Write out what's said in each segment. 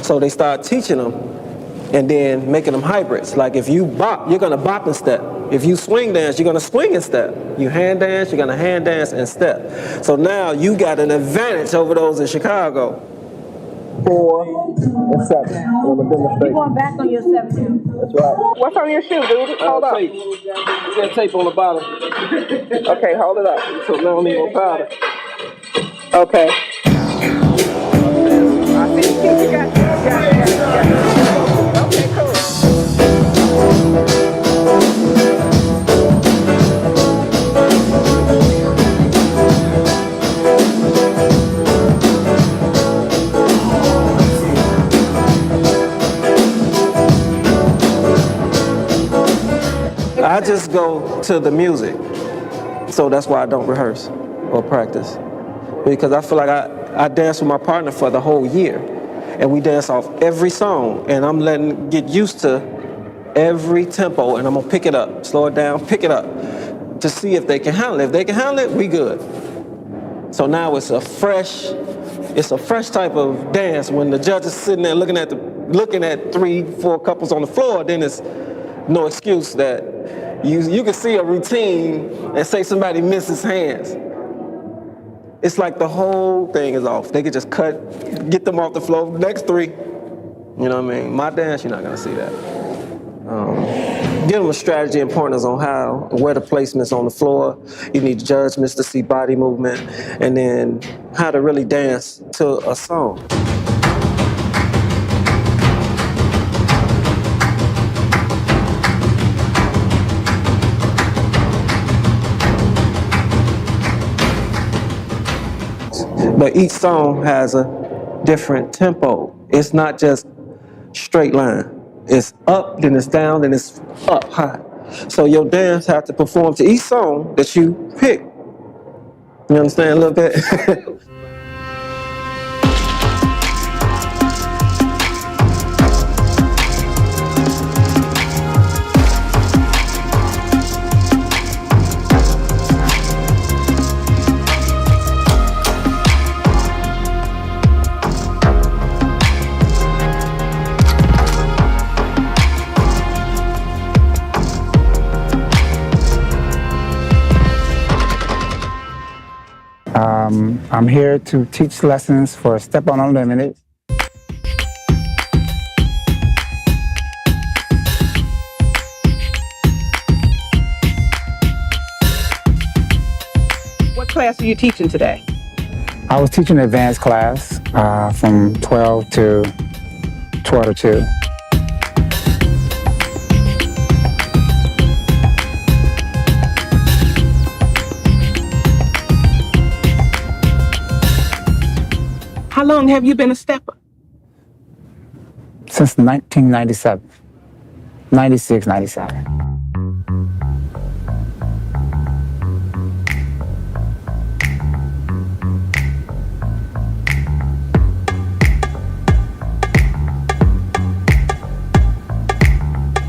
So they start teaching them and then making them hybrids. Like if you bop, you're gonna bop and step. If you swing dance, you're gonna swing and step. You hand dance, you're gonna hand dance and step. So now you got an advantage over those in Chicago. 4 and 7. I'm gonna demonstrate. You're going back on your 7 now. That's right. What's on your shoe, dude? Hold up. Tape. You got tape on the bottom. Okay, hold it up. So now I don't need no powder. Okay. I see you got. Okay, cool. I just go to the music. So that's why I don't rehearse or practice. Because I feel like I dance with my partner for the whole year. And we dance off every song. And I'm get used to every tempo. And I'm going to pick it up, slow it down, pick it up to see if they can handle it. If they can handle it, we good. So now it's a fresh type of dance. When the judge is sitting there looking at 3, 4 couples on the floor, then it's no excuse that you can see a routine and say somebody misses hands. It's like the whole thing is off. They could just get them off the floor. Next 3, you know what I mean? My dance, you're not gonna see that. Give them a strategy and pointers on where the placement's on the floor. You need judgments to see body movement, and then how to really dance to a song. But each song has a different tempo. It's not just straight line. It's up, then it's down, then it's up high. So your dance has to perform to each song that you pick. You understand a little bit? I'm here to teach lessons for Steppin Unlimited. What class are you teaching today? I was teaching an advanced class from 12 to 2. How long have you been a stepper? Since 1997, 96, 97.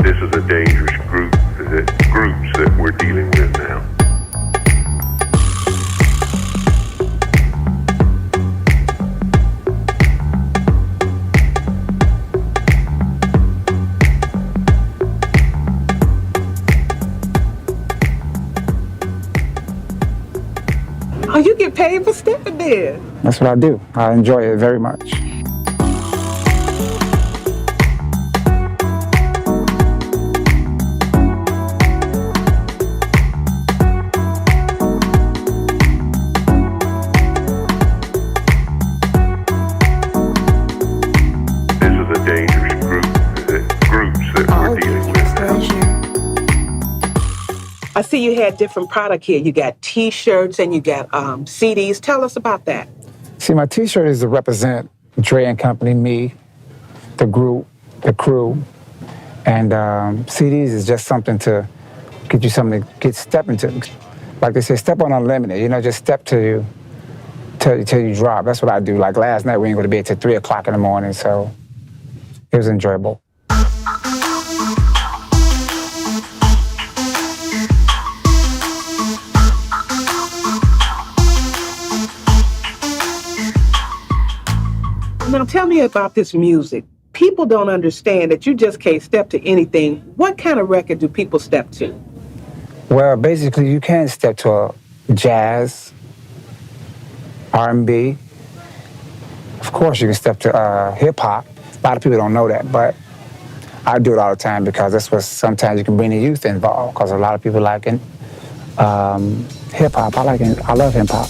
This is a dangerous groups that we're dealing with now. Oh, you get paid for stepping there. That's what I do. I enjoy it very much. This is a dangerous groups that we're dealing with now. I see you had different product here. You got T-shirts and you got CDs. Tell us about that. See, my T-shirt is to represent Dre and Company, me, the group, the crew, and CDs is just something to get you something to get step into. Like they say, step on unlimited. You know, just step till you drop. That's what I do. Like last night, we didn't go to bed till 3 o'clock in the morning, so it was enjoyable. now tell me about this music. People don't understand that you just can't step to anything. What kind of record do people step to? Well, basically, you can step to a jazz, R&B. Of course, you can step to hip-hop. A lot of people don't know that, but I do it all the time because that's what sometimes you can bring the youth involved, because a lot of people like hip-hop. I love hip-hop.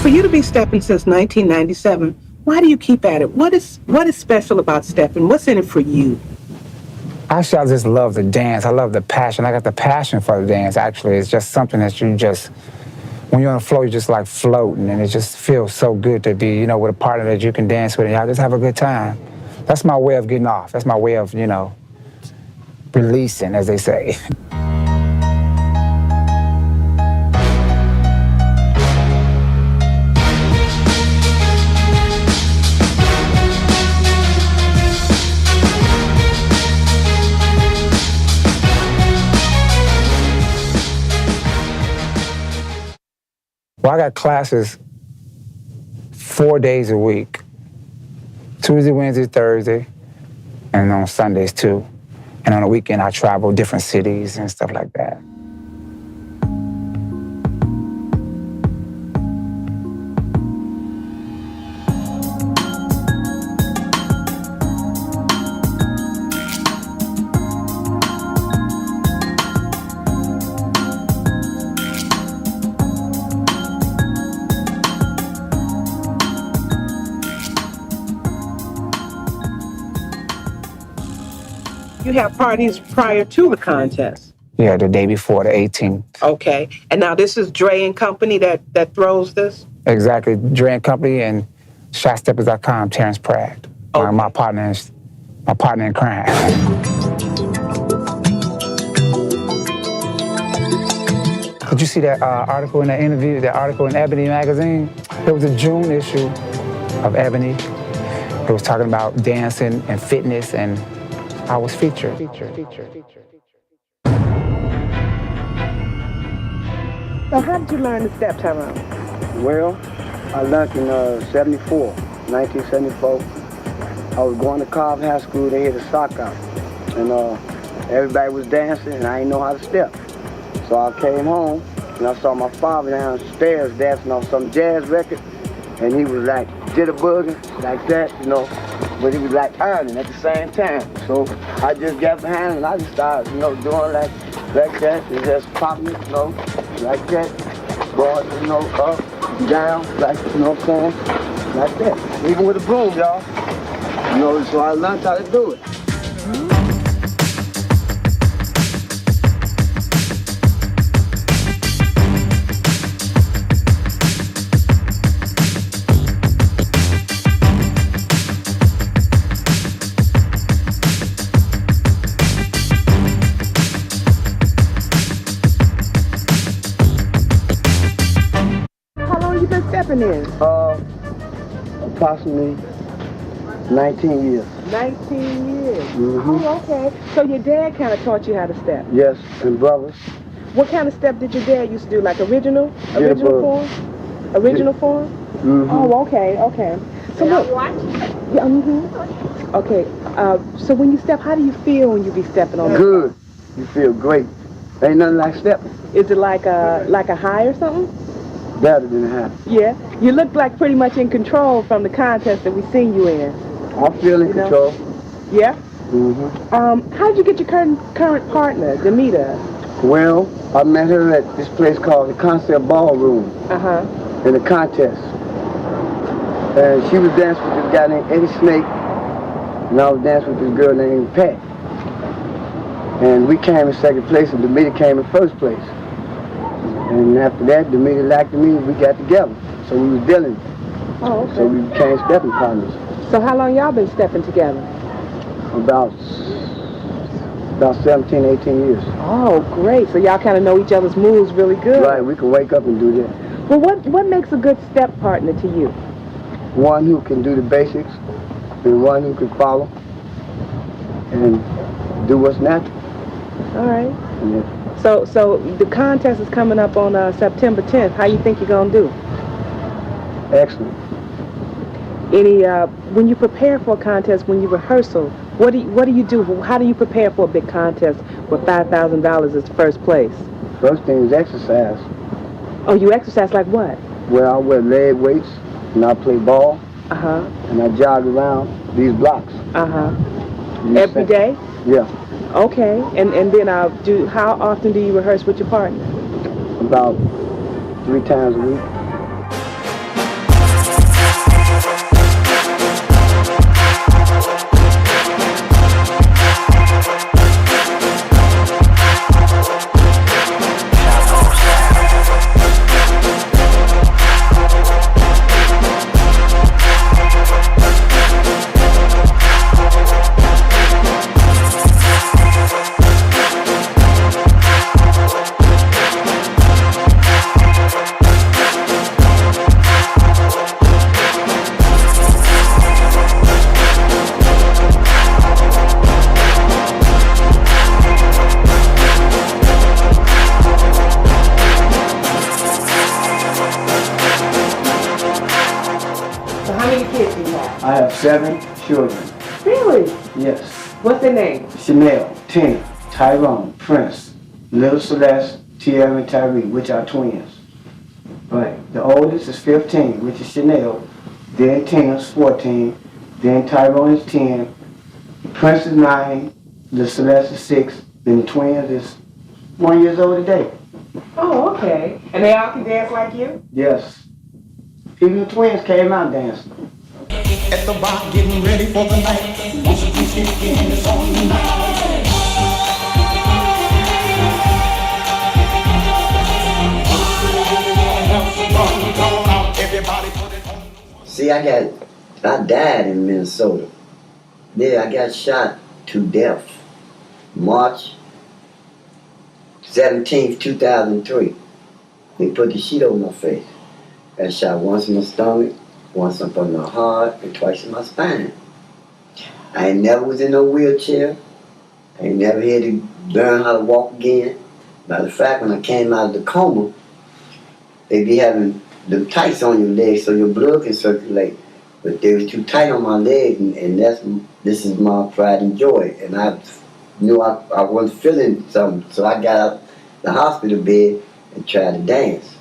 For you to be stepping since 1997, why do you keep at it? What is special about stepping? What's in it for you? Actually, I just love the dance. I love the passion. I got the passion for the dance, actually. It's just something that you just, when you're on the floor, you're just like floating, and it just feels so good to be, with a partner that you can dance with, and y'all just have a good time. That's my way of getting off. That's my way of, releasing, as they say. Well, I got classes 4 days a week, Tuesday, Wednesday, Thursday, and on Sundays too. And on the weekend, I travel different cities and stuff like that. You have parties prior to the contest. Yeah, the day before, the 18th. Okay. And now this is Dre and Company that throws this? Exactly. Dre and Company and ShotSteppers.com, Terrence Pratt. Okay. My partner in crime. Did you see that article in that interview, that article in Ebony magazine? It was a June issue of Ebony. It was talking about dancing and fitness, and I was featured. So how did you learn the step, Tyrone? Well, I learned in 1974. I was going to Cobb High School, they had a sock out. And everybody was dancing and I didn't know how to step. So I came home and I saw my father downstairs dancing on some jazz record. And he was like jitterbugging like that, but he was like ironing at the same time. So I just got behind him and I just started, doing like that and just popping it, like that. Going, up, down, like, what I'm saying? Like that. Even with a broom, y'all. So I learned how to do it. Stepping in? Approximately 19 years. 19 years. Mm-hmm. Oh, okay. So your dad kind of taught you how to step? Yes, and brothers. What kind of step did your dad used to do? Like original Jitterbug. form? Original form? Mm-hmm. Oh, okay. So look. Yeah, Okay. So when you step, how do you feel when you be stepping on? Good. You feel great. Ain't nothing like stepping. Is it like a high or something? Better than half. Yeah. You look like pretty much in control from the contest that we seen you in. I feel in control. Yeah. Mm-hmm. How did you get your current partner, Demita? Well, I met her at this place called the Concept Ballroom. In a contest. And she was dancing with this guy named Eddie Snake, and I was dancing with this girl named Pat. And we came in second place, and Demita came in first place. And after that, Demita liked me, and we got together. So we was dealing. Oh, okay. So we became stepping partners. So how long y'all been stepping together? About 17, 18 years. Oh, great. So y'all kind of know each other's moves really good. Right, we can wake up and do that. Well, what makes a good step partner to you? one who can do the basics and one who can follow and do what's natural. All right. Yeah. So the contest is coming up on September 10th. How you think you're gonna do? Excellent. When you prepare for a contest, when you rehearsal, what do you do? How do you prepare for a big contest where $5,000 is first place? First thing is exercise. Oh, you exercise like what? Well, I wear leg weights and I play ball Uh-huh. and I jog around these blocks. Uh-huh. You Every say- day? Yeah, Okay. And then how often do you rehearse with your partner? about 3 times a week. So how many kids do you have? I have 7 children. Really? Yes. What's their name? Chanel, Tina, Tyrone, Prince, Little Celeste, Tierra, and Tyree, which are twins. But the oldest is 15, which is Chanel. Then Tina's 14. Then Tyrone is 10. Prince is 9. The Celeste is 6. Then the twins is 1 year old today. Oh, okay. And they all can dance like you? Yes. Even the twins came out dancing. At the bar, getting ready for the night. Once you kick in, it's on tonight. See, I died in Minnesota. There, I got shot to death. March 17th, 2003. They put the sheet over my face. Got shot once in my stomach, once up on my heart, and twice in my spine. I ain't never was in no wheelchair. I ain't never had to learn how to walk again. Matter of fact, when I came out of the coma, they be having the tights on your legs so your blood can circulate. But they was too tight on my legs, and this is my pride and joy. And I knew I wasn't feeling something, so I got out the hospital bed and tried to dance.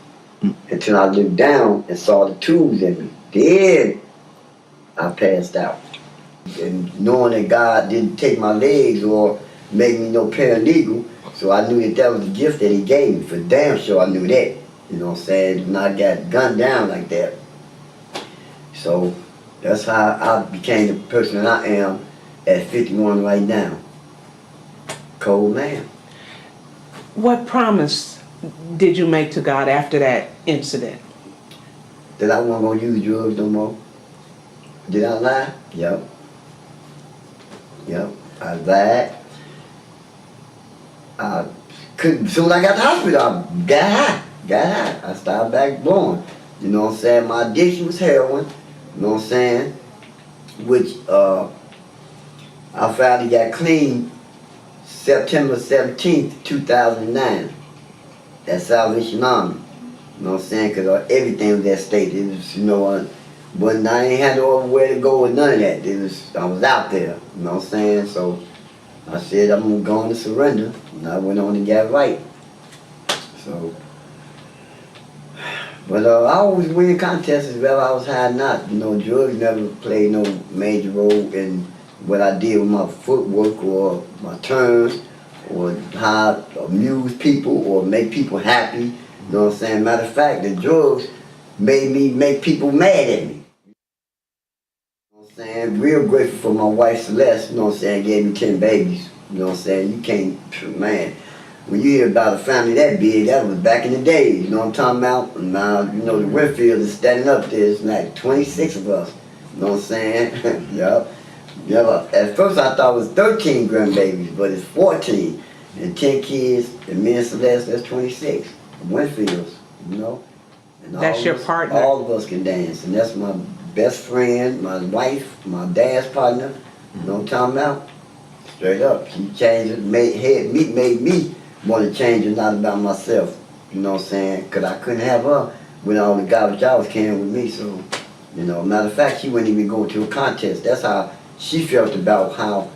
Until I looked down and saw the tubes in me. Then I passed out. And knowing that God didn't take my legs or make me no paralegal, so I knew that was the gift that He gave me. For damn sure I knew that. You know what I'm saying? When I got gunned down like that. So that's how I became the person that I am at 51 right now. Coleman. What promise did you make to God after that incident? That I wasn't gonna use drugs no more. Did I lie? Yep. I lied. I couldn't. Soon as I got to the hospital, I got high. I started back blowing. You know what I'm saying? My addiction was heroin. You know what I'm saying? Which I finally got clean September 17th, 2009. At Salvation Army. You know what I'm saying? Because everything was at stake. It was, but I ain't had nowhere to go with none of that. I was out there. You know what I'm saying? So I said I'm going to surrender. And I went on and got right. So, but I always win contests whether I was high or not. Drugs never played no major role in what I did with my footwork or my turns or how to amuse people or make people happy. You know what I'm saying? Matter of fact, the drugs made me make people mad at me. You know what I'm saying? Real grateful for my wife Celeste, you know what I'm saying, gave me 10 babies. You know what I'm saying? You can't, man, when you hear about a family that big, that was back in the day, you know what I'm talking about? Now, the Winfield is standing up there, it's like 26 of us. You know what I'm saying? Yup. At first I thought it was 13 grandbabies, but it's 14. And 10 kids, and me and Celeste, that's 26. Winfields, And That's your partner. All of us can dance, and that's my best friend, my wife, my dance partner. You know what I'm talking about? Straight up. She changed it, made me want to change it, not about myself. You know what I'm saying? Because I couldn't have her with all the garbage I was carrying with me. So, you know, matter of fact, she wouldn't even go to a contest. That's how she felt about how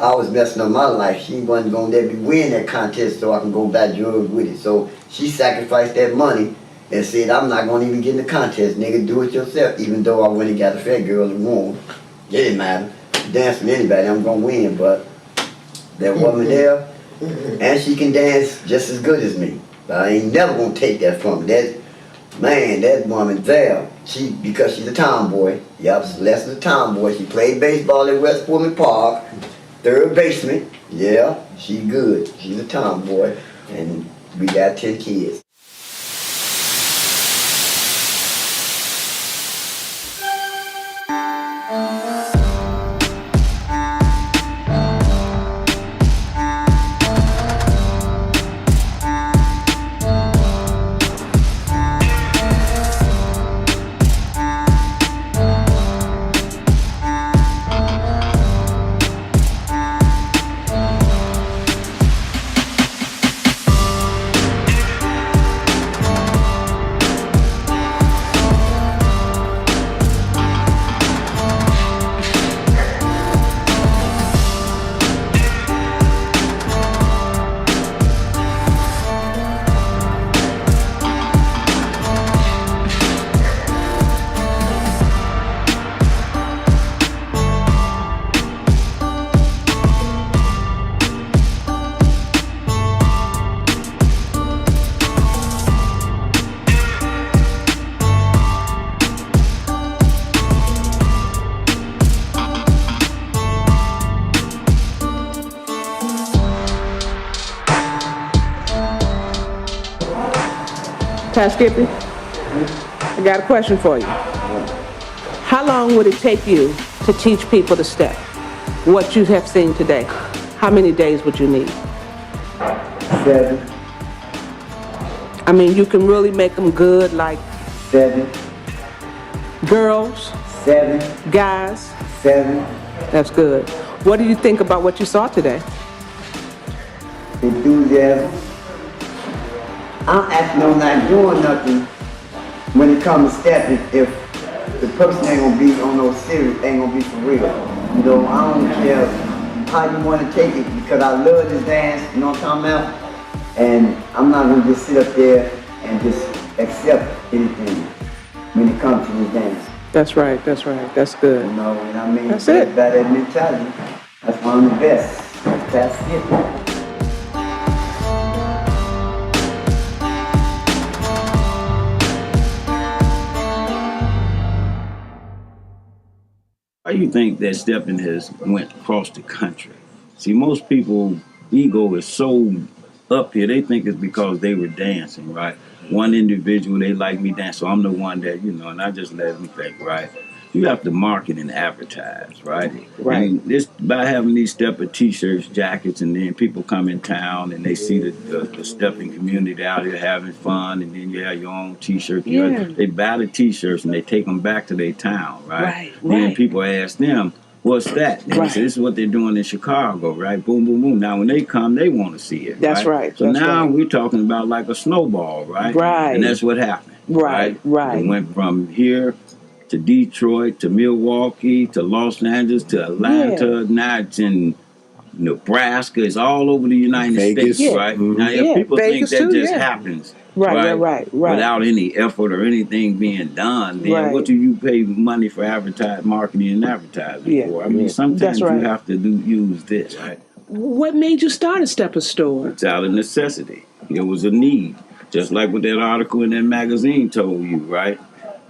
I was messing up my life. She wasn't going to let me win that contest so I can go buy drugs with it. So she sacrificed that money and said, I'm not going to even get in the contest, nigga, do it yourself. Even though I went and got a fat girl that won. It didn't matter. Dance with anybody, I'm going to win. But that woman there, and she can dance just as good as me. But I ain't never going to take that from her. That woman there, because she's a tomboy. Yep, Celeste is a tomboy. She played baseball at West Woodman Park. Third baseman, yeah, she good. She's a tomboy, and we got 10 kids. Ty Skippy, I got a question for you. How long would it take you to teach people to step? What you have seen today, how many days would you need? 7. I mean, you can really make them good, like 7. girls, 7. guys. 7. That's good. What do you think about what you saw today? Enthusiasm. I'm actually not doing nothing when it comes to stepping if the person ain't gonna be on no serious, ain't gonna be for real. You know, I don't care how you wanna take it because I love this dance, you know what I'm talking about? And I'm not gonna just sit up there and just accept anything when it comes to this dance. That's right, that's good. You know, and I mean, That's it. By that mentality, that's why I'm the best. That's it. Why do you think that Steppin has went across the country? See, most people ego is so up here, they think it's because they were dancing, right? One individual, they like me dance, so I'm the one that, and I just let them think, right? You have to market and advertise, right? Right. And this by having these Steppin t-shirts, jackets, and then people come in town and they see the Steppin community out here having fun, and then you have your own t-shirt. Yeah. They buy the t-shirts and they take them back to their town, right? Right, Then right. people ask them, what's that? And Right. they say, this is what they're doing in Chicago, right? Boom, boom, boom. Now, when they come, they want to see it. That's right, So that's now right. we're talking about like a snowball, right? Right. And that's what happened. Right. It went from here to Detroit to Milwaukee to Los Angeles to Atlanta. Now it's in Nebraska. It's all over the United Vegas. States, Yeah. right? Mhm. Now, if Yeah, people Vegas think that too, just yeah. happens, Right. without any effort or anything being done, then Right. what do you pay money for marketing and advertising Yeah, for? I mean, yeah. sometimes That's right. you have to use this, right? What made you start a Stepper store? It's out of necessity. It was a need. Just like what that article in that magazine told you, right?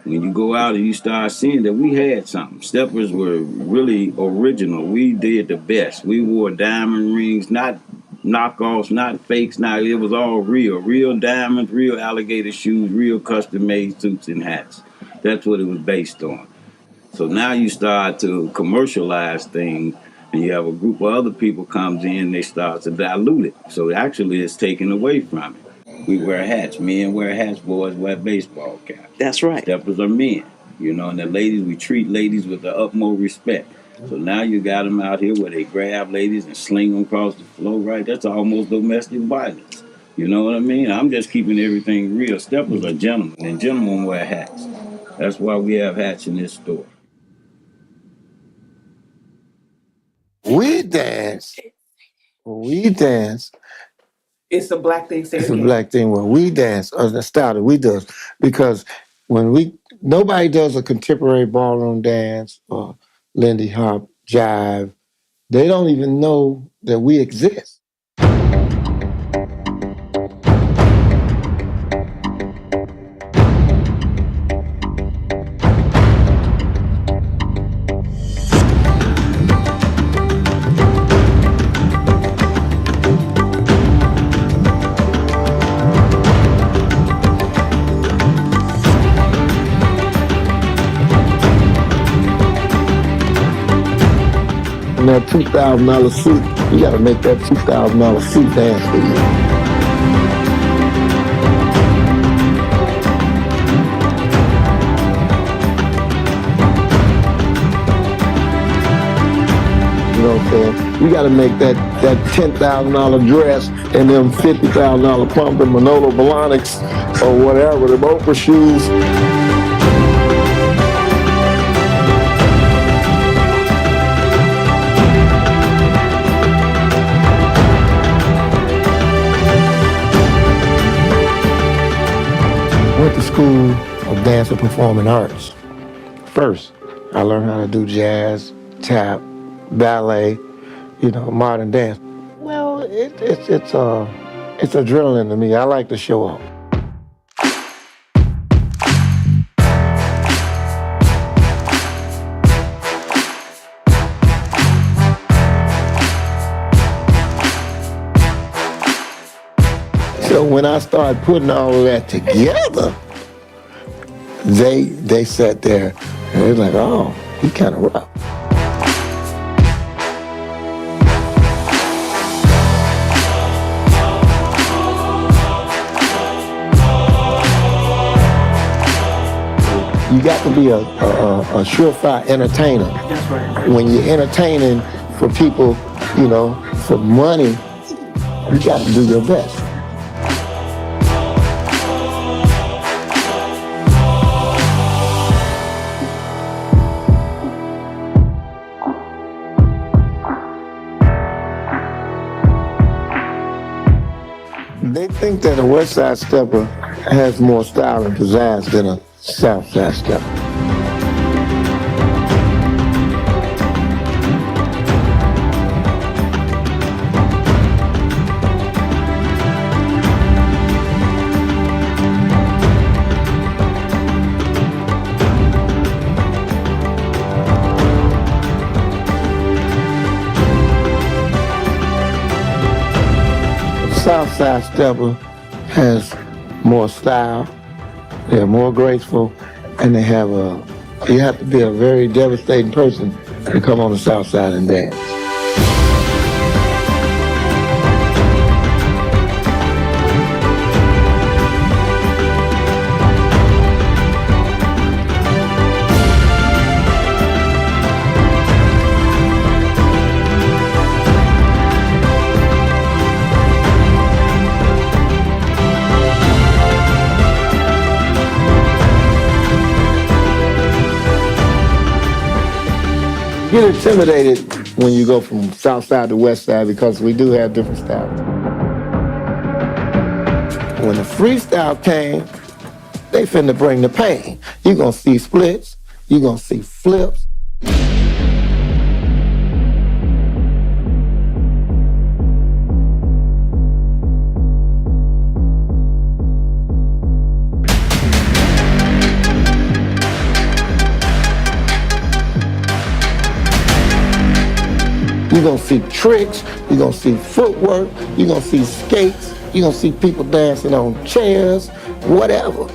When you go out and you start seeing that we had something. Steppers were really original. We did the best. We wore diamond rings, not knockoffs, not fakes. Now it was all real. Real diamonds, real alligator shoes, real custom-made suits and hats. That's what it was based on. So now you start to commercialize things, and you have a group of other people comes in, they start to dilute it. So actually it's taken away from it. We wear hats. Men wear hats, boys wear baseball caps. That's right. Steppers are men. You know, and the ladies, we treat ladies with the utmost respect. So now you got them out here where they grab ladies and sling them across the floor, right? That's almost domestic violence. You know what I mean? I'm just keeping everything real. Steppers are gentlemen, and gentlemen wear hats. That's why we have hats in this store. We dance. We dance. It's a black thing. Say It's it a again. black thing when we dance, or the style that we do. Because nobody does a contemporary ballroom dance or Lindy Hop, jive. They don't even know that we exist. And that $2,000 suit, you gotta make that $2,000 suit dance for you. You know what I'm saying? You gotta make that $10,000 dress and them $50,000 pump, the Manolo Blahniks or whatever, the Oprah shoes. Went to school of dance and performing arts. First, I learned how to do jazz, tap, ballet, modern dance. Well, it's adrenaline to me. I like to show off. So when I started putting all of that together, they sat there and they're like, oh, he kind of rough. You got to be a surefire entertainer. That's right. When you're entertaining for people, for money, you got to do your best. They think that a West Side Stepper has more style and pizzazz than a South Side Stepper. Southside Stepper has more style, they're more graceful, and you have to be a very devastating person to come on the South Side and dance. You get intimidated when you go from South Side to West Side because we do have different styles. When the freestyle came, they finna bring the pain. You're gonna see splits, you're gonna see flips. You're gonna see tricks, you're gonna see footwork, you're gonna see skates, you're gonna see people dancing on chairs, whatever.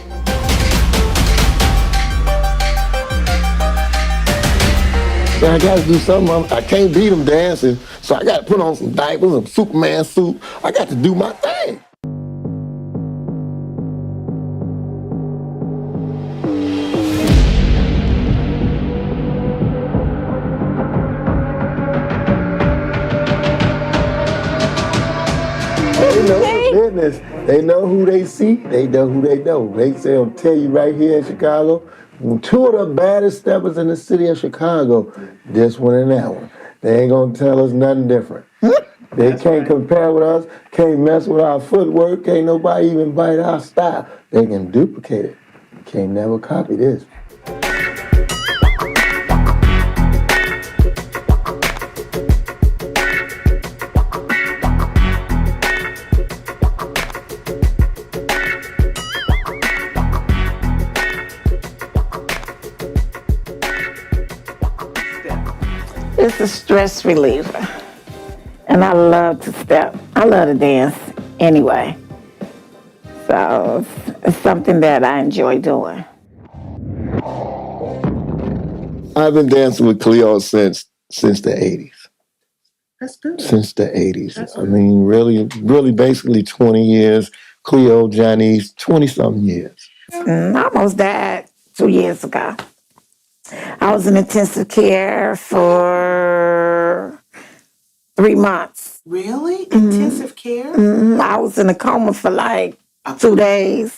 So I gotta do something. I can't beat them dancing, so I gotta put on some diapers and Superman suit. I got to do my thing. business. They know who they see. They know who they know. They say, I'll tell you right here in Chicago, two of the baddest steppers in the city of Chicago, this one and that one. They ain't gonna tell us nothing different. They can't compare with us, can't mess with our footwork, can't nobody even bite our style. They can duplicate it. Can't never copy this. It's a stress reliever. And I love to step. I love to dance anyway. So it's something that I enjoy doing. I've been dancing with Cleo since the 80s. That's good. Since the 80s. I mean, really basically 20 years. Cleo, Johnny's, 20-something years. I almost died 2 years ago. I was in intensive care for 3 months. Really? Intensive care? I was in a coma for like 2 days.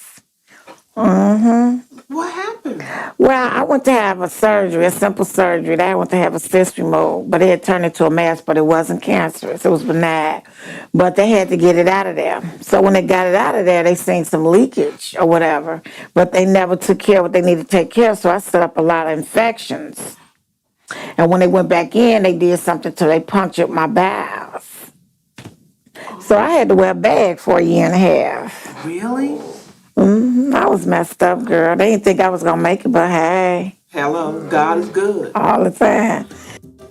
What happened? Well, I went to have a surgery, a simple surgery. I went to have a cyst removed, but it had turned into a mass, but it wasn't cancerous. It was benign. But they had to get it out of there. So when they got it out of there, they seen some leakage or whatever, but they never took care of what they needed to take care of, so I set up a lot of infections. And when they went back in, they did something till they punctured my bowels. So I had to wear a bag for a year and a half. Really? I was messed up, girl. They didn't think I was gonna make it, but hey. Hello, God is good. All the time.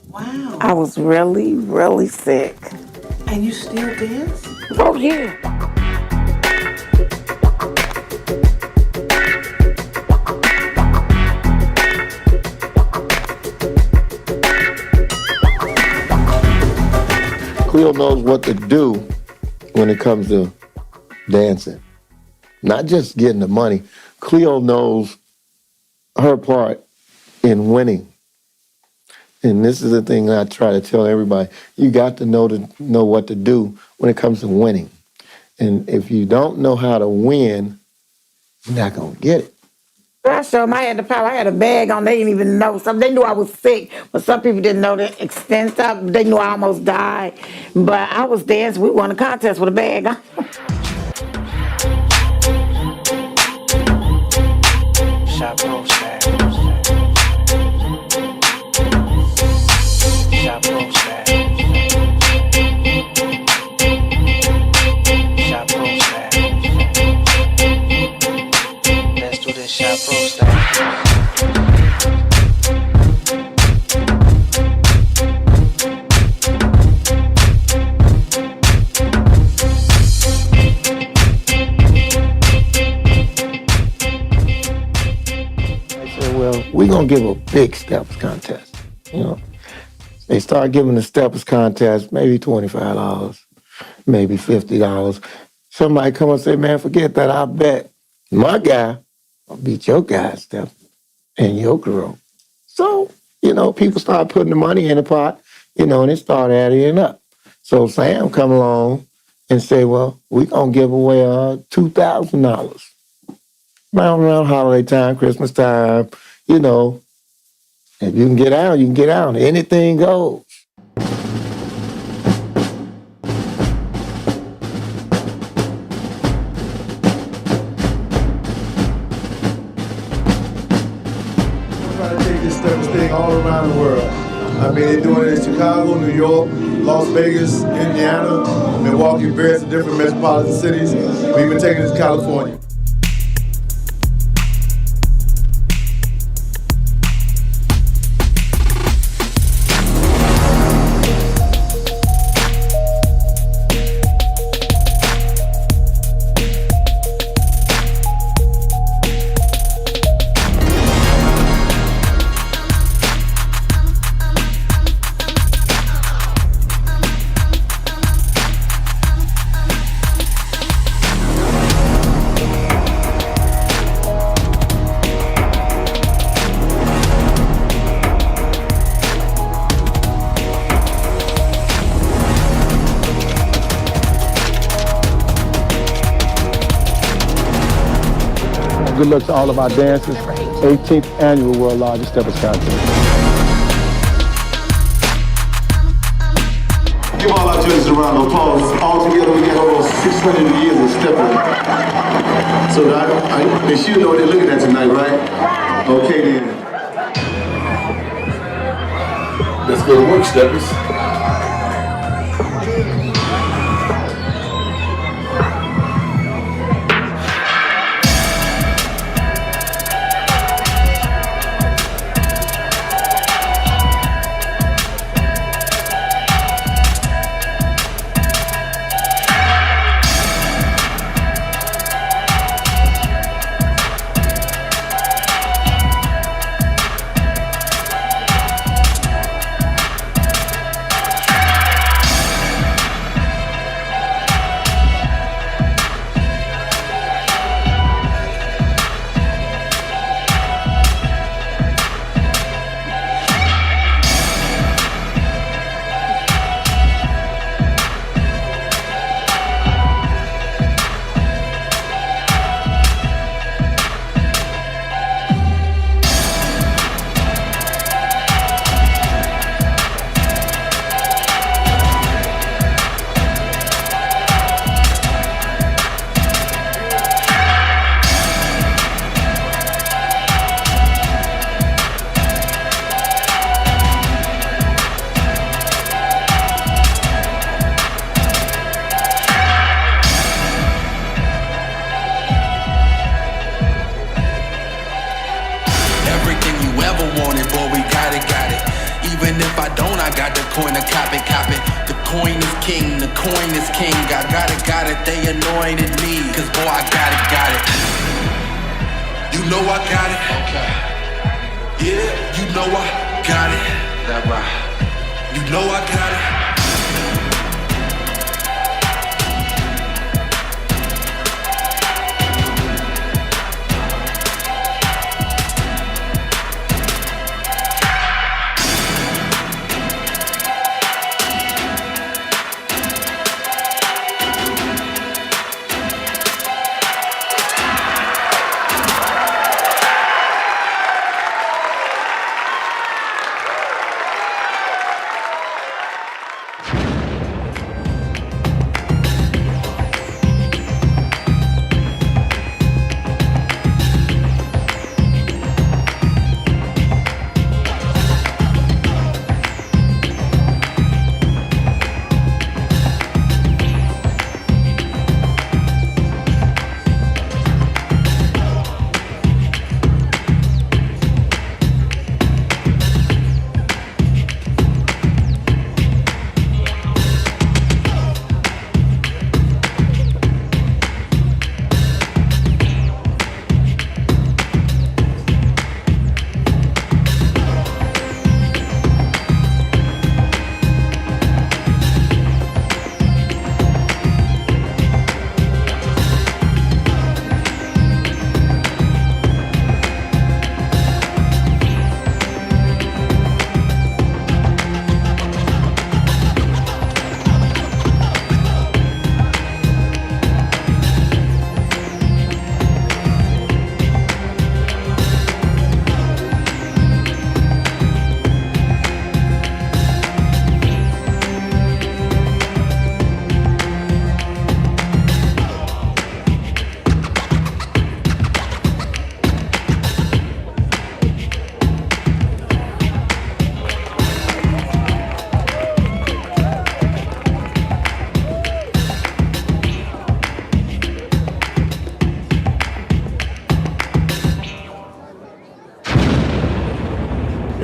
Wow. I was really, really sick. And you still dance? Oh, yeah. Cleo knows what to do when it comes to dancing. Not just getting the money. Cleo knows her part in winning. And this is the thing that I try to tell everybody. You got to know what to do when it comes to winning. And if you don't know how to win, you're not going to get it. I showed them I had the power. I had a bag on. They didn't even know. They knew I was sick, but some people didn't know the extent of it. They knew I almost died. But I was dancing. We won a contest with a bag on. Chapeau style. Chapeau style. Chapeau style. Let's do this chapeau style. Well, we're going to give a big steps contest. You know, they start giving the steppers contest, maybe $25, maybe $50. Somebody come and say, man, forget that. I bet my guy will beat your guy's step and your girl. So, you know, people start putting the money in the pot, you know, and it started adding up. So Sam come along and say, well, we're going to give away $2,000. Around holiday time, Christmas time, you know, if you can get out, you can get out. Anything goes. We're trying to take this steppers thing all around the world. I mean, they're doing it in Chicago, New York, Las Vegas, Indiana, Milwaukee, various different metropolitan cities. We've been taking it to California. good luck to all of our dancers. 18th annual World Largest Steppers Contest. Give all our judges a round of applause. All together, we got over 600 years of stepping. So they should know what they're looking at tonight, right? Okay then. Let's go to work, steppers.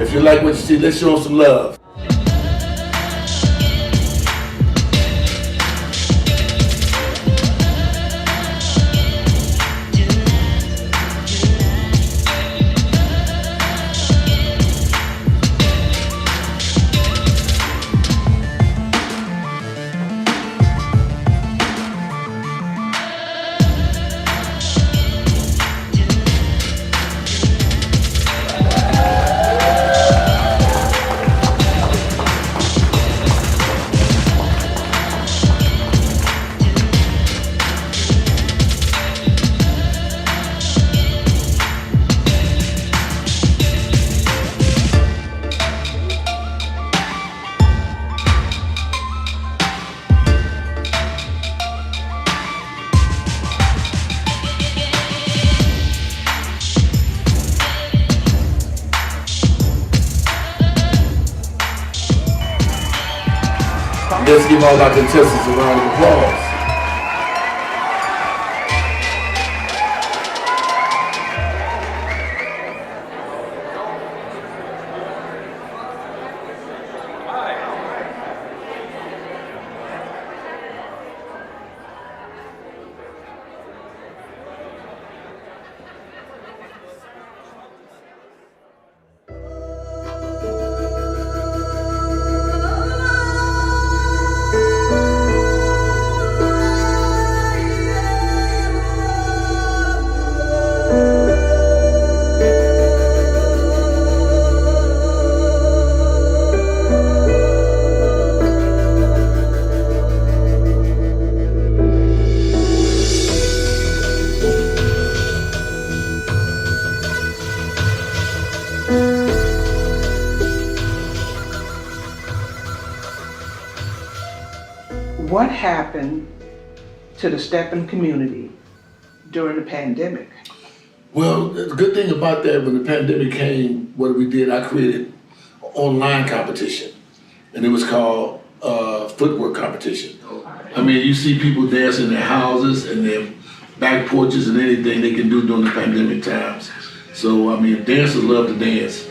If you like what you see, let's show them some love. Let's give all our contestants a round of applause. What happened to the Steppin community during the pandemic? Well, the good thing about that, when the pandemic came, what we did, I created an online competition, and it was called Footwork competition. I mean, you see people dancing in their houses and their back porches and anything they can do during the pandemic times. So, I mean, dancers love to dance.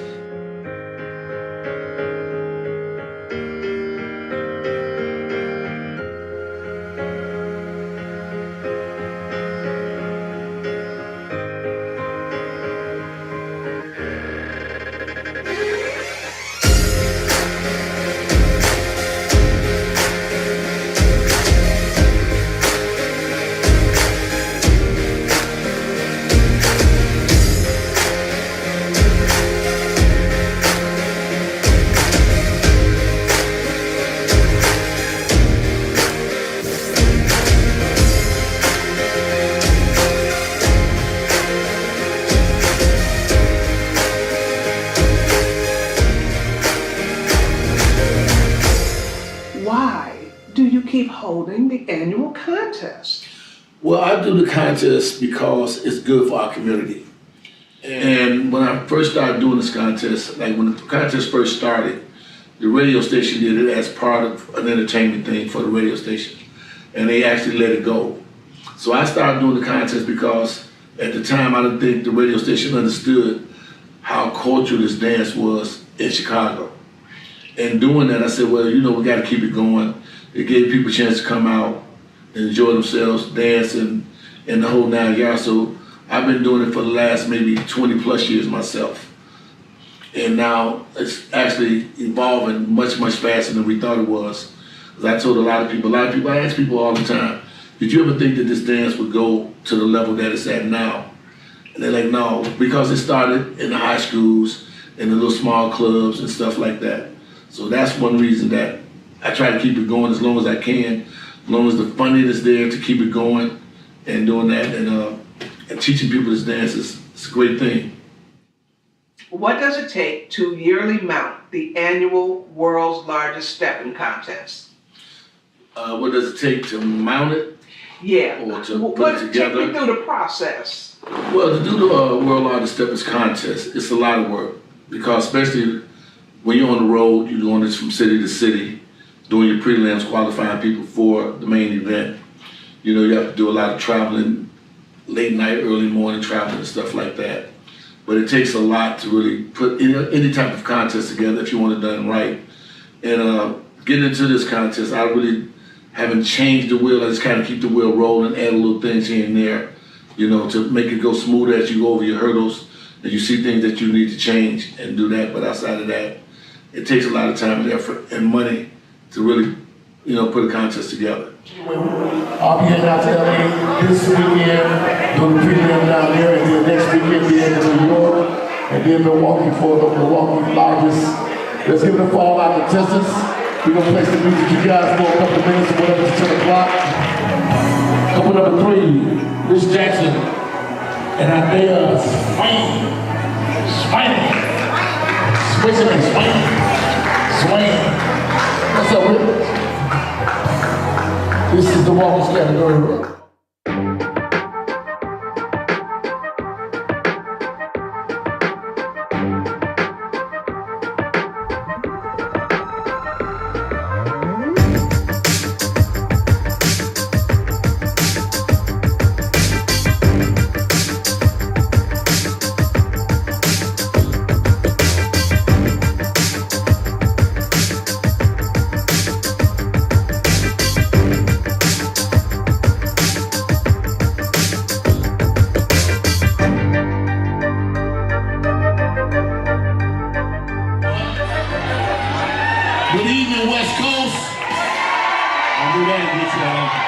Keep holding the annual contest? Well, I do the contest because it's good for our community. And when I first started doing this contest, like when the contest first started, the radio station did it as part of an entertainment thing for the radio station. And they actually let it go. So I started doing the contest because at the time I didn't think the radio station understood how cultural this dance was in Chicago. And doing that, I said, well, you know, we gotta keep it going. It gave people a chance to come out and enjoy themselves, dancing, and the whole 9 yards. So I've been doing it for the last maybe 20 plus years myself. And now it's actually evolving much, much faster than we thought it was. As I told a lot of people, I ask people all the time, did you ever think that this dance would go to the level that it's at now? And they're like, no, because it started in the high schools, in the little small clubs and stuff like that. So that's one reason that I try to keep it going as long as I can, as long as the funding is there to keep it going and doing that and teaching people this dance is a great thing. What does it take to yearly mount the annual world's largest Steppin contest? What does it take to mount it? Yeah. Or to put it together? Take me through the process. Well, to do the world largest Steppin contest, it's a lot of work because especially when you're on the road, you're doing this from city to city, doing your prelims, qualifying people for the main event. You know, you have to do a lot of traveling, late night, early morning traveling and stuff like that. But it takes a lot to really put any type of contest together if you want it done right. And getting into this contest, I really haven't changed the wheel. I just kind of keep the wheel rolling, add little things here and there, you know, to make it go smoother as you go over your hurdles and you see things that you need to change and do that. But outside of that, it takes a lot of time and effort and money to really, you know, put a contest together. I'll be heading out to LA this weekend, doing the prelim down there, and then next weekend be heading to New York, and then Milwaukee for the Milwaukee largest. Let's give it a fall out contestants. We're gonna play some music you guys for a couple of minutes, whatever it's 10 o'clock. Couple number 3, Miss Jackson, and Isaiah Swain. What's up, Rick? This is the Walker's category. Good evening, West Coast. I'll do that and get y'all.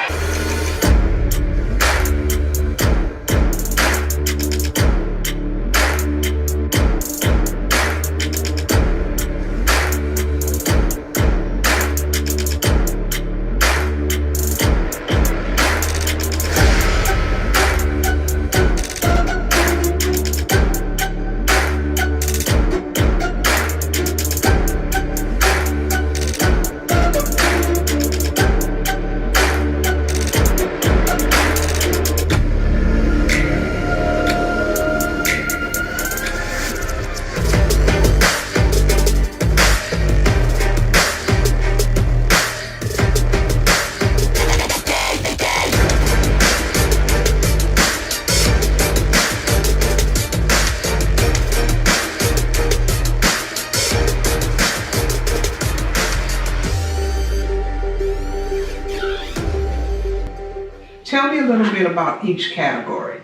Tell me a little bit about each category.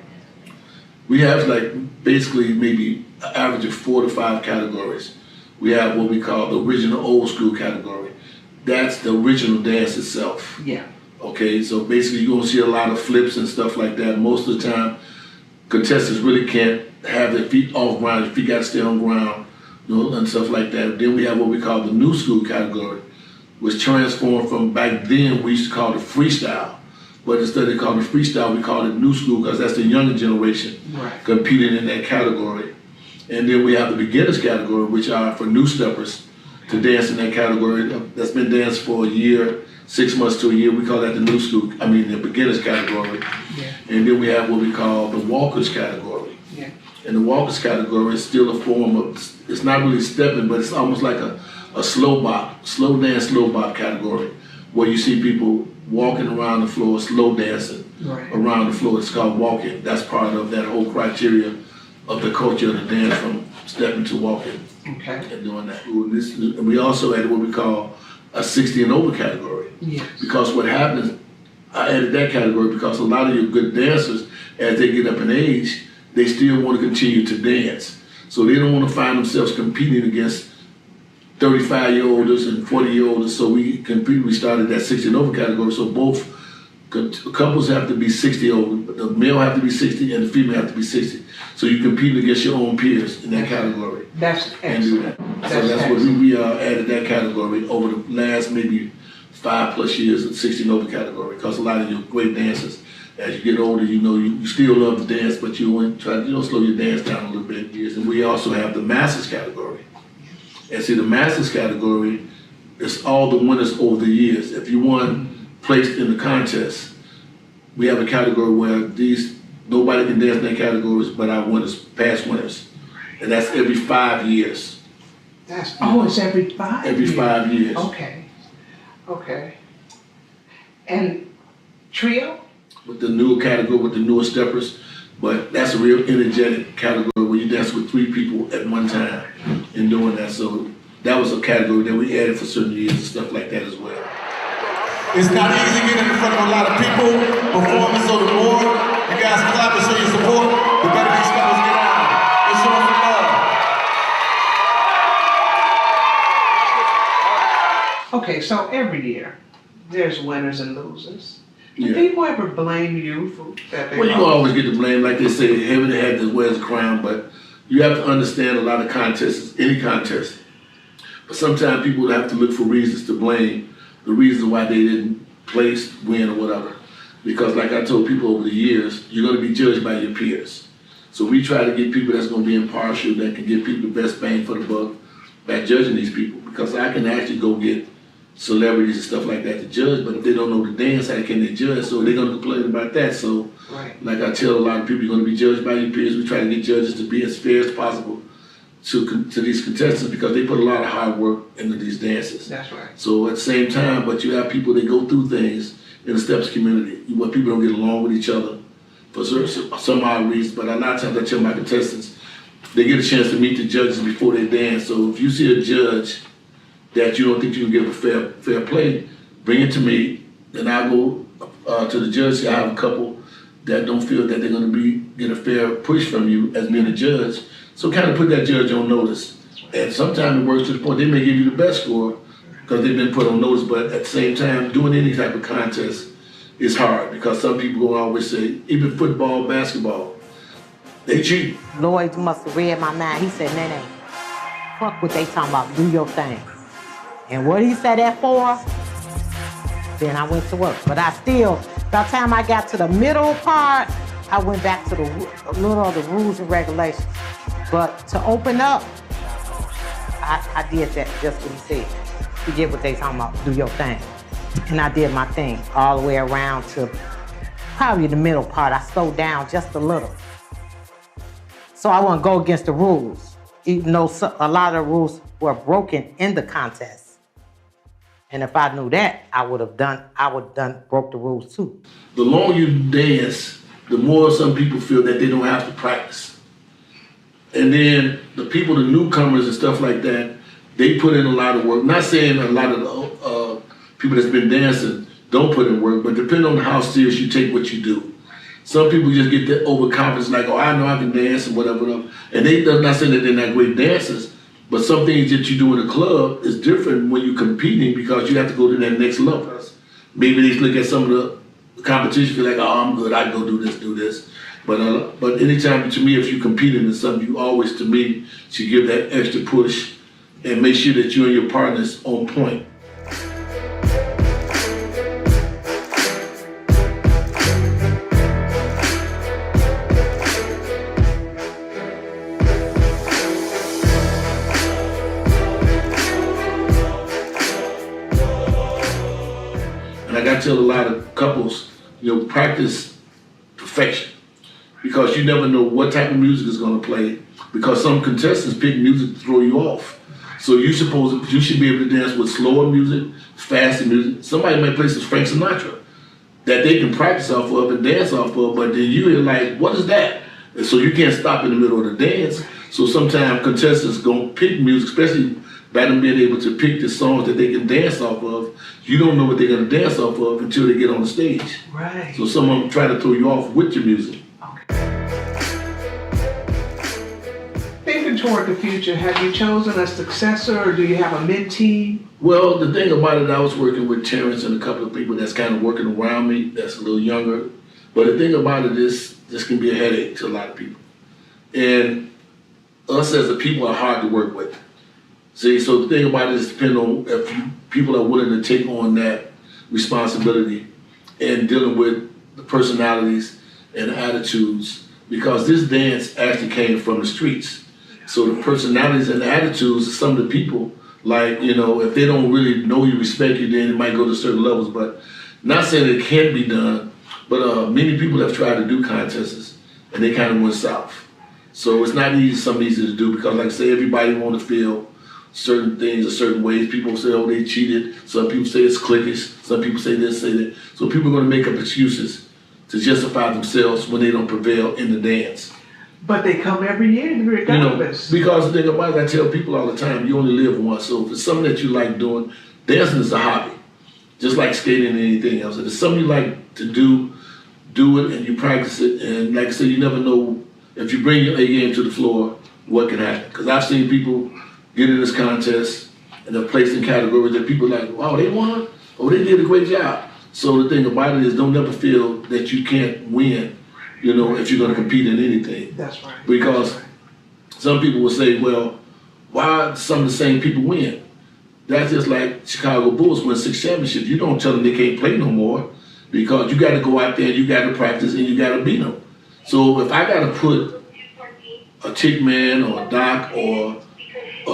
We have like basically maybe an average of 4 to 5 categories. We have what we call the original old school category. That's the original dance itself. Yeah. Okay, so basically you're gonna see a lot of flips and stuff like that. Most of the time, contestants really can't have their feet off ground. Your feet gotta stay on ground, you know, and stuff like that. Then we have what we call the new school category, which transformed from back then we used to call it freestyle. But instead of calling it freestyle, we call it new school because that's the younger generation competing in that category. And then we have the beginners category, which are for new steppers to dance in that category. That's been danced for a year, 6 months to a year. We call that the new school, the beginners category. Yeah. And then we have what we call the walkers category. Yeah. And the walkers category is still a form of, it's not really stepping, but it's almost like a slow bop, slow dance, slow bop category, where you see people walking around the floor, slow dancing around the floor. It's called walking. That's part of that whole criteria of the culture of the dance, from stepping to walking. Okay. And doing that. And we also added what we call a 60 and over category. Yes. Because what happens, I added that category because a lot of your good dancers, as they get up in age, they still want to continue to dance. So they don't want to find themselves competing against 35-year-olds and 40-year-olds. So we started that 60 and over category. So both couples have to be 60 over, but the male have to be 60 and the female have to be 60. So you compete against your own peers in that category. That's excellent. So that's what we added that category over the last maybe 5+ years of 60 and over category, because a lot of your great dancers, as you get older, you still love to dance, but you don't slow your dance down a little bit. And we also have the masters category. And see, the masters category is all the winners over the years. If you won placed in the contest, we have a category where nobody can dance in that categories but our winners, past winners. And that's every 5 years. It's every 5 years? Every 5 years. Okay. And trio? With the newer category, with the newer steppers, but that's a real energetic category where you dance with 3 people at one time in doing that. So that was a category that we added for certain years and stuff like that as well. It's not easy getting in front of a lot of people, performing, so the more you guys clap and show your support, the better these fellas get out. Let's show them love. Okay, so every year, there's winners and losers. Do Yeah. people ever blame you for that? Well, you always get the blame. Like they say, heaven the head that wears the crown, but you have to understand a lot of contests, any contest. But sometimes people have to look for reasons to blame, the reasons why they didn't place, win, or whatever. Because like I told people over the years, you're going to be judged by your peers. So we try to get people that's going to be impartial, that can give people the best bang for the buck by judging these people. Because I can actually go get celebrities and stuff like that to judge, but if they don't know the dance, how can they judge? So they're going to complain about that. So like I tell a lot of people, you're going to be judged by your peers. We try to get judges to be as fair as possible to these contestants, because they put a lot of hard work into these dances. That's right. So at the same time, but you have people that go through things in the steps community. When people don't get along with each other for some odd reason, but a lot of times I tell my contestants, they get a chance to meet the judges before they dance. So if you see a judge that you don't think you can give a fair play, bring it to me, and I'll go to the judge. I have a couple that don't feel that they're going to get a fair push from you as being a judge. So kind of put that judge on notice. And sometimes it works to the point they may give you the best score, because they've been put on notice, but at the same time, doing any type of contest is hard because some people will always say, even football, basketball, they cheat. Lloyd must have read my mind. He said, Nene, fuck what they talking about, do your thing. And what he said that for, then I went to work. But I still, by the time I got to the middle part, I went back to a little of the rules and regulations. But to open up, I did that, just what he said. You get what they talking about, do your thing. And I did my thing all the way around to probably the middle part. I slowed down just a little. So I wouldn't go against the rules, even though a lot of the rules were broken in the contest. And if I knew that, I would have broke the rules too. The longer you dance, the more some people feel that they don't have to practice. And then the people, the newcomers and stuff like that, they put in a lot of work. Not saying a lot of the people that's been dancing don't put in work, but depending on how serious you take what you do. Some people just get that overconfidence, like, oh, I know I can dance and whatever. And they're not saying that they're not great dancers, but some things that you do in a club is different when you're competing because you have to go to that next level. Maybe they look at some of the competition, feel like, oh, I'm good, I can go do this. But anytime, to me, if you're competing in something, you always, to me, should give that extra push and make sure that you and your partner's on point. And I got to tell a lot of couples, practice perfection. Because you never know what type of music is going to play. Because some contestants pick music to throw you off. So you should be able to dance with slower music, faster music. Somebody might play some Frank Sinatra that they can practice off of and dance off of, but then you're like, what is that? And so you can't stop in the middle of the dance. So sometimes contestants gonna pick music, especially by them being able to pick the songs that they can dance off of. You don't know what they're gonna dance off of until they get on the stage. Right. So some of them try to throw you off with your music. Thinking toward the future, have you chosen a successor or do you have a mentee? Well, the thing about it, I was working with Terrence and a couple of people that's kind of working around me that's a little younger. But the thing about it is, this can be a headache to a lot of people. And us as a people are hard to work with. See, so the thing about it is depending on if people are willing to take on that responsibility and dealing with the personalities and attitudes, because this dance actually came from the streets. So the personalities and the attitudes of some of the people, like, if they don't really know you, respect you, then it might go to certain levels. But not saying it can't be done, but many people have tried to do contests and they kind of went south. So it's not easy to do because, like I say, everybody want to feel certain things a certain ways. People say, oh, they cheated. Some people say it's cliquish. Some people say this, say that. So people are going to make up excuses to justify themselves when they don't prevail in the dance. But they come every year regardless. Because the thing about it, I tell people all the time, you only live once. So if it's something that you like doing, dancing is a hobby. Just like skating and anything else. If it's something you like to do it and you practice it. And like I said, you never know if you bring your A game to the floor, what can happen. Because I've seen people get in this contest and they're placed in categories that people are like, wow, they won? Oh, they did a great job. So the thing about it is don't never feel that you can't win, if you're going to compete in anything. That's right. Because some people will say, well, why some of the same people win? That's just like Chicago Bulls win 6 championships. You don't tell them they can't play no more because you got to go out there and you got to practice and you got to beat them. So if I got to put a Chickman or a Doc or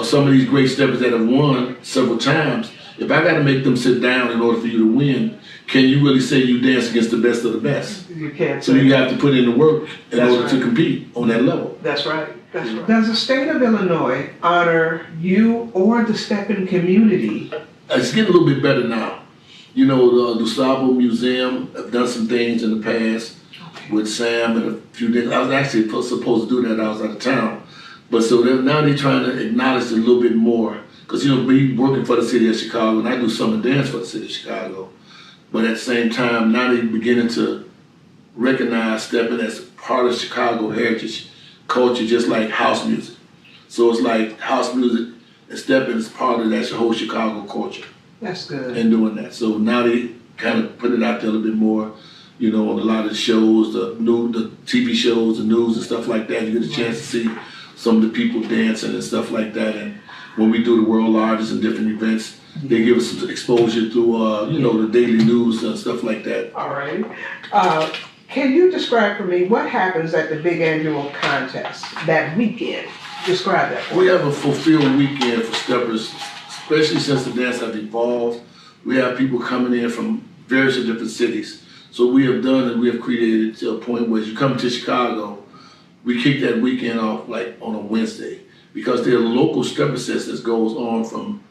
some of these great steppers that have won several times, if I got to make them sit down in order for you to win, can you really say you dance against the best of the best? You can't. So you have to put in the work in order to compete on that level. That's right. That's right. Does the state of Illinois honor you or the Steppin community? It's getting a little bit better now. The Gustavo Museum have done some things in the past with Sam and a few things. I was actually supposed to do that. I was out of town. But so now they're trying to acknowledge it a little bit more. Because, me working for the city of Chicago, and I do summer dance for the city of Chicago. But at the same time, now they're beginning to recognize Steppin as part of Chicago heritage culture, just like house music. So it's like house music and Steppin is part of that whole Chicago culture. That's good. And doing that. So now they kind of put it out there a little bit more, you know, on a lot of the shows, the TV shows, the news and stuff like that. You get a chance to see some of the people dancing and stuff like that. And when we do the world largest and different events, they give us some exposure through, you know, the daily news and stuff like that. All right. Can you describe for me what happens at the big annual contest that weekend? Describe that for me. We have a fulfilled weekend for steppers, especially since the dance has evolved. We have people coming in from various different cities. So we have done and we have created to a point where you come to Chicago, we kick that weekend off like on a Wednesday because there are local stepper sets that goes on from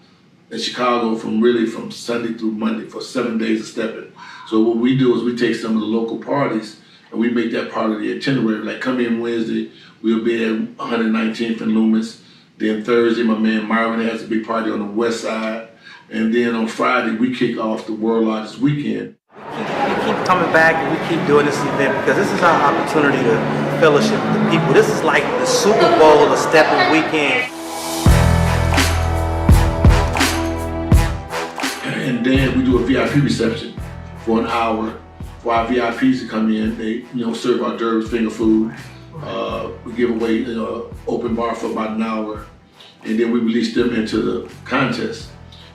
in Chicago from Sunday through Monday for 7 days of stepping. So what we do is we take some of the local parties and we make that part of the itinerary. Like come in Wednesday, we'll be at 119th and Loomis. Then Thursday, my man Marvin has a big party on the west side. And then on Friday, we kick off the world largest weekend. We keep coming back and we keep doing this event because this is our opportunity to fellowship with the people. This is like the Super Bowl of Steppin' weekend. And then we do a VIP reception for an hour for our VIPs to come in. They, you know, serve hors d'oeuvres, finger food. We give away, you know, open bar for about an hour, and then we release them into the contest,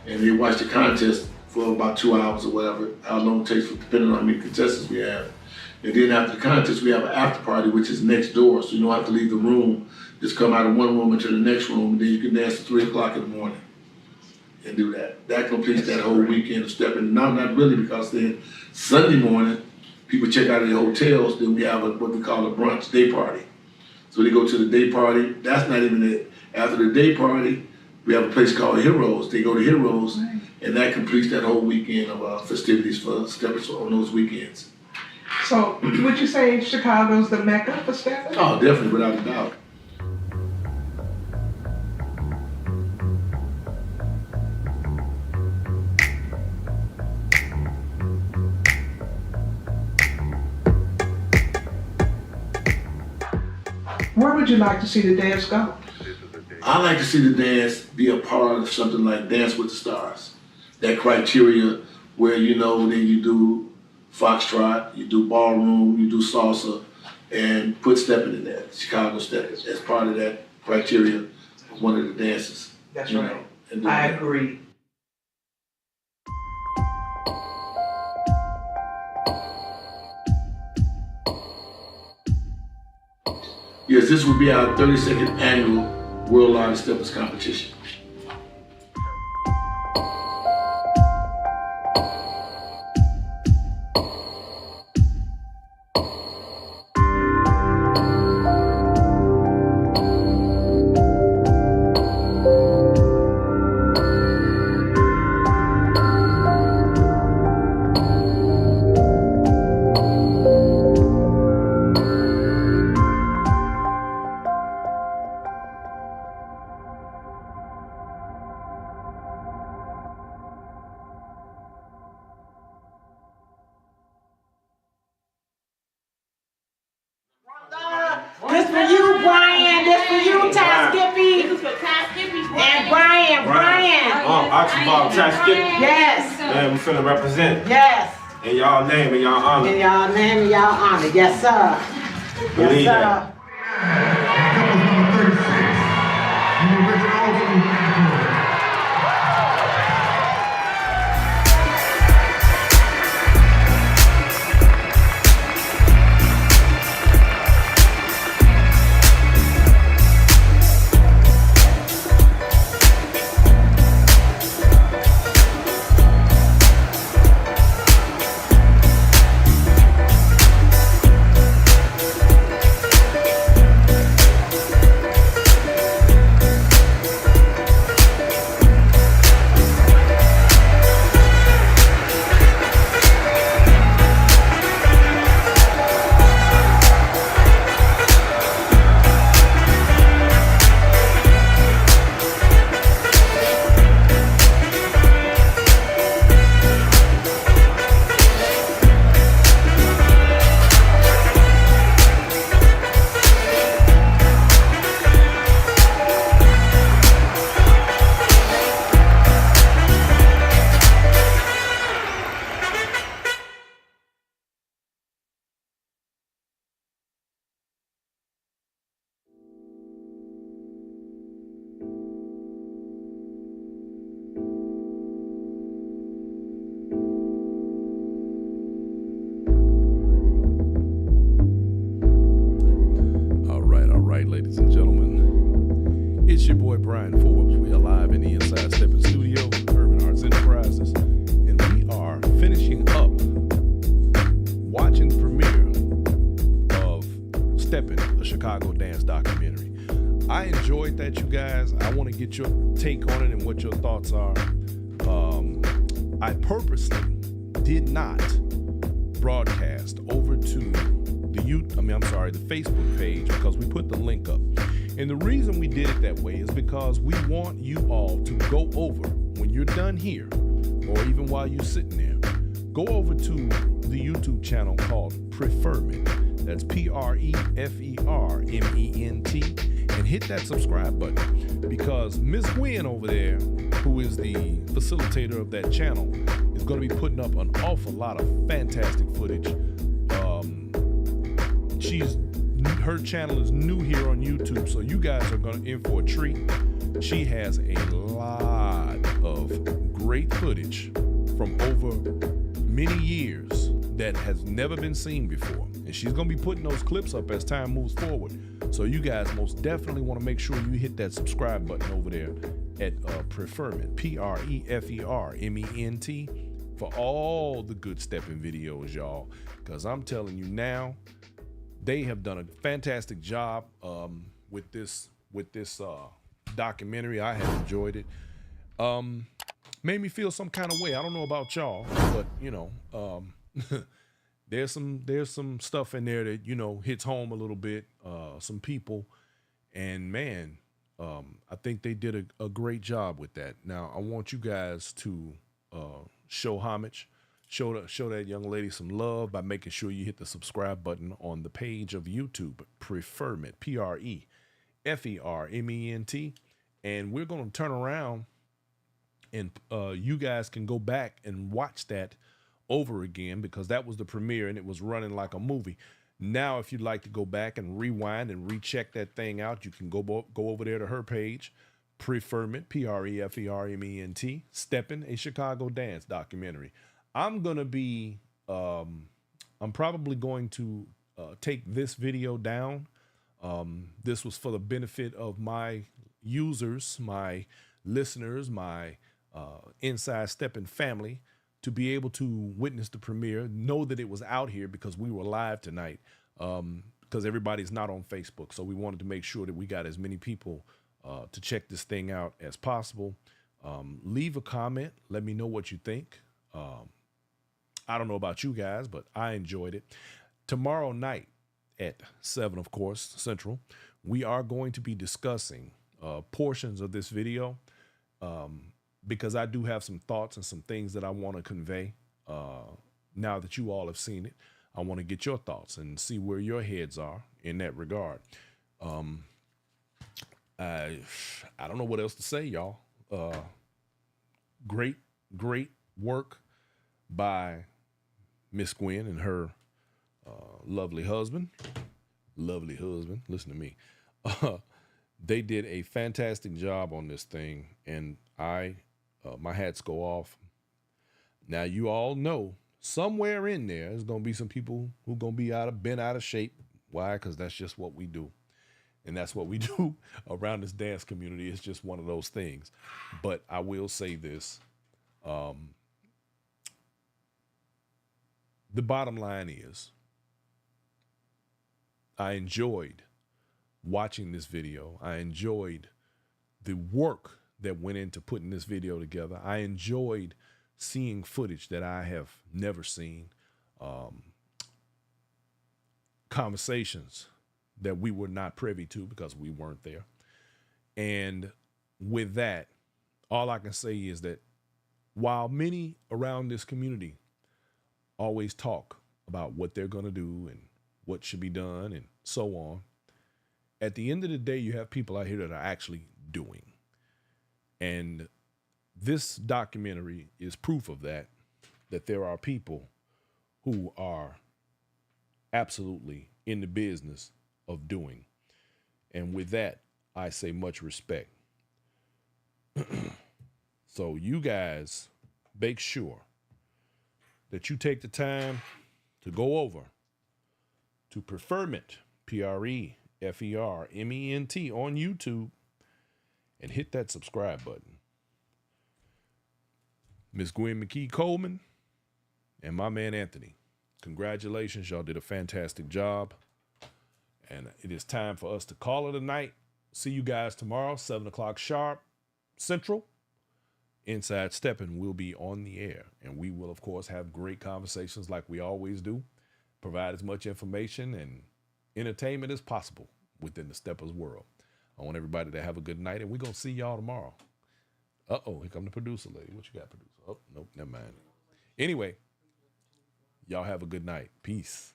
and they watch the contest for about 2 hours or whatever, how long it takes, depending on how many contestants we have. And then after the contest, we have an after party, which is next door, so you don't have to leave the room. Just come out of one room into the next room, and then you can dance till 3 o'clock in the morning and do that. That completes that whole weekend of stepping. No, not really, because then Sunday morning, people check out of their hotels, then we have what we call a brunch day party. So they go to the day party. That's not even it. After the day party, we have a place called Heroes. They go to Heroes, and that completes that whole weekend of festivities for steppers on those weekends. So would you say Chicago's the mecca for stepping? Oh, definitely, without a doubt. Where would you like to see the dance go? I like to see the dance be a part of something like Dance with the Stars. That criteria where, you know, then you do foxtrot, you do ballroom, you do salsa, and put stepping in there, Chicago stepping, as part of that criteria of one of the dances. That's right. I agree. Yes, this will be our 32nd annual World Largest Steppers competition. This for you, Brian. This for you, Ty Skippy. This is for Ty Skippy. And Brian. Archibald, Ty Skippy. Yes. Man, we finna represent. Yes. In y'all name, in y'all honor. In y'all name, in y'all honor. Yes, sir. Believe yes, that. right, ladies and gentlemen, it's your boy Brian Forbes. We are live in the Inside Steppin studio, Urban Arts Enterprises, and we are finishing up watching the premiere of Steppin, a Chicago dance documentary. I enjoyed that, you guys. I want to get your take on it and what your thoughts are. I purposely did not broadcast over to the Facebook page because we put the link up. And the reason we did it that way is because we want you all to go over when you're done here, or even while you're sitting there, go over to the YouTube channel called Preferment. That's Preferment, and hit that subscribe button, because Miss Gwen over there, who is the facilitator of that channel, is going to be putting up an awful lot of fantastic footage. Her channel is new here on YouTube, so you guys are going to in for a treat. She has a lot of great footage from over many years that has never been seen before, and she's going to be putting those clips up as time moves forward. So you guys most definitely want to make sure you hit that subscribe button over there at Preferment, Preferment, for all the good stepping videos, y'all, because I'm telling you now, they have done a fantastic job with this documentary. I have enjoyed it. Made me feel some kind of way. I don't know about y'all, but you know, there's some stuff in there that, you know, hits home a little bit. Some people, and man, I think they did a great job with that. Now I want you guys to show homage. Show that young lady some love by making sure you hit the subscribe button on the page of YouTube, Preferment, Preferment, and we're going to turn around and you guys can go back and watch that over again, because that was the premiere and it was running like a movie. Now, if you'd like to go back and rewind and recheck that thing out, you can go over there to her page, Preferment, Preferment, Steppin, a Chicago dance documentary. I'm probably going to take this video down. This was for the benefit of my users, my listeners, my Inside Steppin family, to be able to witness the premiere, know that it was out here because we were live tonight, because everybody's not on Facebook. So we wanted to make sure that we got as many people to check this thing out as possible. Leave a comment. Let me know what you think. I don't know about you guys, but I enjoyed it. Tomorrow night at 7, of course, Central, we are going to be discussing portions of this video, because I do have some thoughts and some things that I want to convey. Now that you all have seen it, I want to get your thoughts and see where your heads are in that regard. I don't know what else to say, y'all. Great work by Miss Gwen and her lovely husband. Listen to me. They did a fantastic job on this thing, and my hats go off. Now, you all know somewhere in there's gonna be some people who gonna be bent out of shape. Why? Because that's just what we do, and that's what we do around this dance community. It's just one of those things. But I will say this. The bottom line is, I enjoyed watching this video. I enjoyed the work that went into putting this video together. I enjoyed seeing footage that I have never seen, conversations that we were not privy to because we weren't there. And with that, all I can say is that while many around this community always talk about what they're going to do and what should be done and so on, at the end of the day, you have people out here that are actually doing. And this documentary is proof of that there are people who are absolutely in the business of doing. And with that, I say much respect. So you guys make sure that you take the time to go over to Preferment, Preferment, FERMENT on YouTube, and hit that subscribe button. Miss Gwen McGee Coleman and my man Anthony, congratulations. Y'all did a fantastic job. And it is time for us to call it a night. See you guys tomorrow, 7 o'clock sharp, Central. Inside Steppin will be on the air. And we will, of course, have great conversations like we always do. Provide as much information and entertainment as possible within the Steppers world. I want everybody to have a good night, and we're going to see y'all tomorrow. Uh-oh, here come the producer lady. What you got, producer? Oh, nope, never mind. Anyway, y'all have a good night. Peace.